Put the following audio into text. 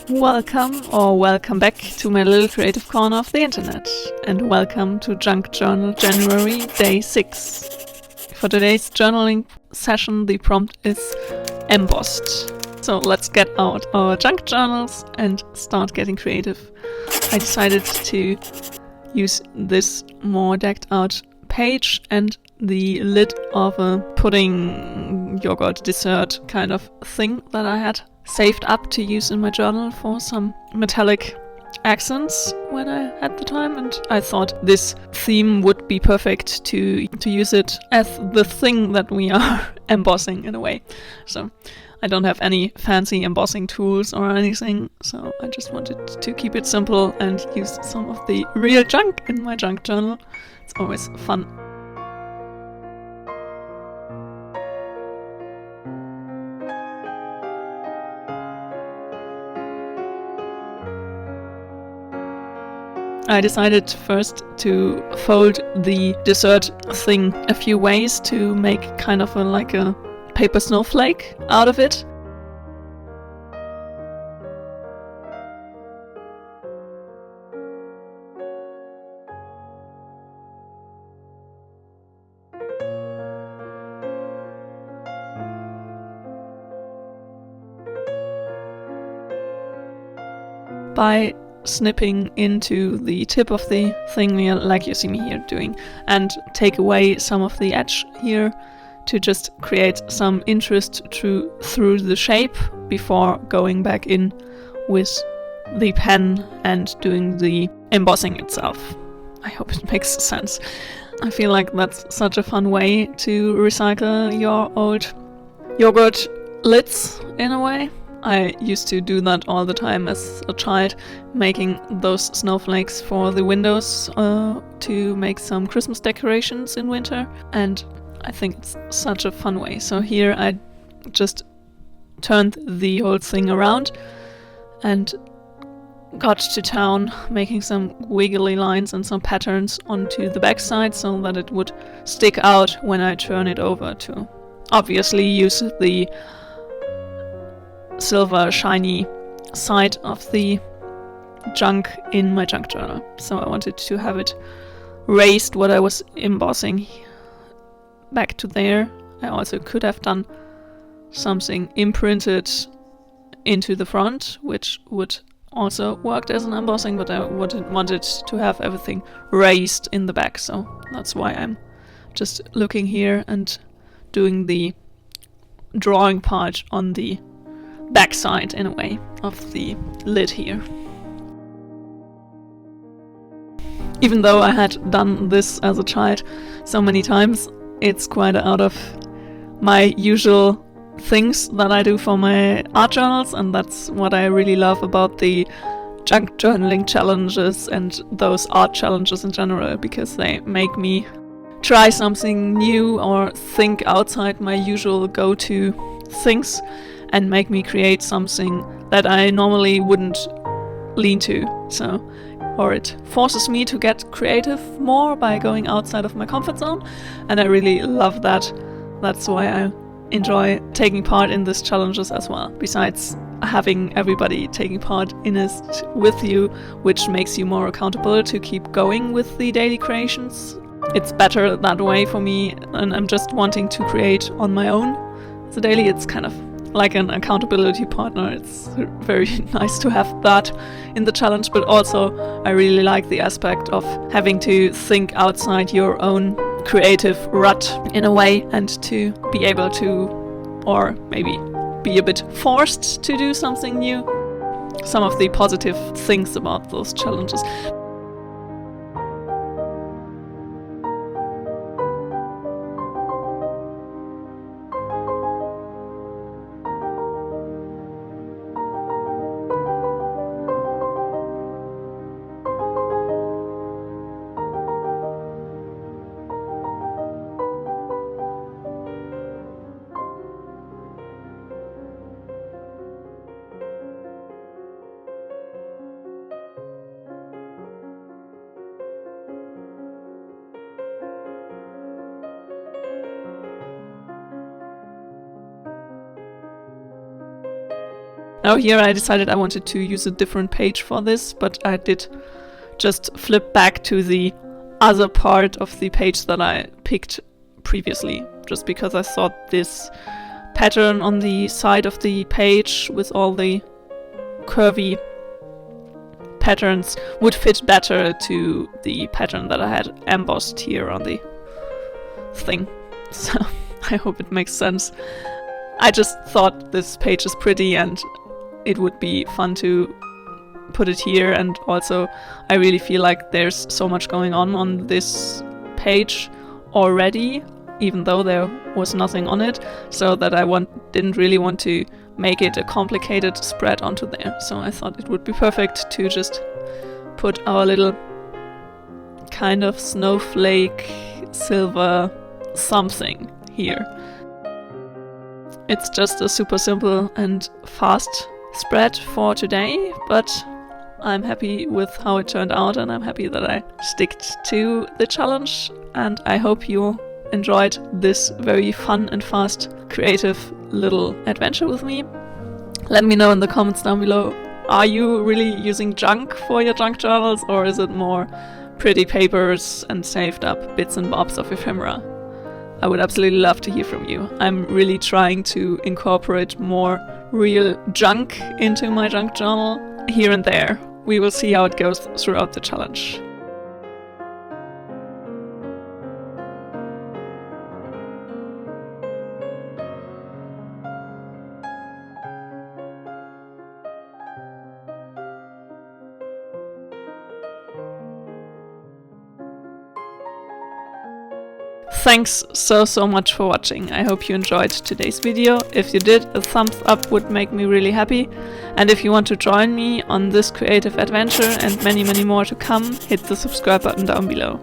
Welcome back to my little creative corner of the internet, and welcome to Junk Journal January Day 6. For today's journaling session, the prompt is embossed. So let's get out our junk journals and start getting creative. I decided to use this more decked out page and the lid of a pudding yogurt dessert kind of thing that I had saved up to use in my journal for some metallic accents when I had the time, and I thought this theme would be perfect to use it as the thing that we are embossing in a way. So I don't have any fancy embossing tools or anything, so I just wanted to keep it simple and use some of the real junk in my junk journal. It's always fun. I decided first to fold the dessert thing a few ways to make kind of like a paper snowflake out of it. By snipping into the tip of the thing, like you see me here doing, and take away some of the edge here to just create some interest through the shape before going back in with the pen and doing the embossing itself. I hope it makes sense. I feel like that's such a fun way to recycle your old yogurt lids in a way. I used to do that all the time as a child, making those snowflakes for the windows to make some Christmas decorations in winter, and I think it's such a fun way. So here I just turned the whole thing around and got to town, making some wiggly lines and some patterns onto the backside so that it would stick out when I turn it over to obviously use the silver shiny side of the junk in my junk journal. So I wanted to have it raised what I was embossing back to there. I also could have done something imprinted into the front, which would also work as an embossing, but I wanted to have everything raised in the back, so that's why I'm just looking here and doing the drawing part on the backside in a way of the lid here. Even though I had done this as a child so many times, it's quite out of my usual things that I do for my art journals, and that's what I really love about the junk journaling challenges and those art challenges in general, because they make me try something new or think outside my usual go-to things and make me create something that I normally wouldn't lean to. Or it forces me to get creative more by going outside of my comfort zone, and I really love that. That's why I enjoy taking part in these challenges as well, besides having everybody taking part in it with you, which makes you more accountable to keep going with the daily creations. It's better that way for me, and I'm just wanting to create on my own. So daily it's kind of like an accountability partner. It's very nice to have that in the challenge, but also I really like the aspect of having to think outside your own creative rut in a way, and to be able to, or maybe be a bit forced to do something new. Some of the positive things about those challenges. Now here I decided I wanted to use a different page for this, but I did just flip back to the other part of the page that I picked previously, just because I thought this pattern on the side of the page with all the curvy patterns would fit better to the pattern that I had embossed here on the thing. So I hope it makes sense. I just thought this page is pretty and it would be fun to put it here, and also I really feel like there's so much going on this page already, even though there was nothing on it, so that I didn't really want to make it a complicated spread onto there. So I thought it would be perfect to just put our little kind of snowflake silver something here. It's just a super simple and fast spread for today, but I'm happy with how it turned out, and I'm happy that I sticked to the challenge, and I hope you enjoyed this very fun and fast creative little adventure with me. Let me know in the comments down below, are you really using junk for your junk journals, or is it more pretty papers and saved up bits and bobs of ephemera? I would absolutely love to hear from you. I'm really trying to incorporate more real junk into my junk journal here and there. We will see how it goes throughout the challenge. Thanks so much for watching. I hope you enjoyed today's video. If you did, a thumbs up would make me really happy. And if you want to join me on this creative adventure and many more to come, hit the subscribe button down below.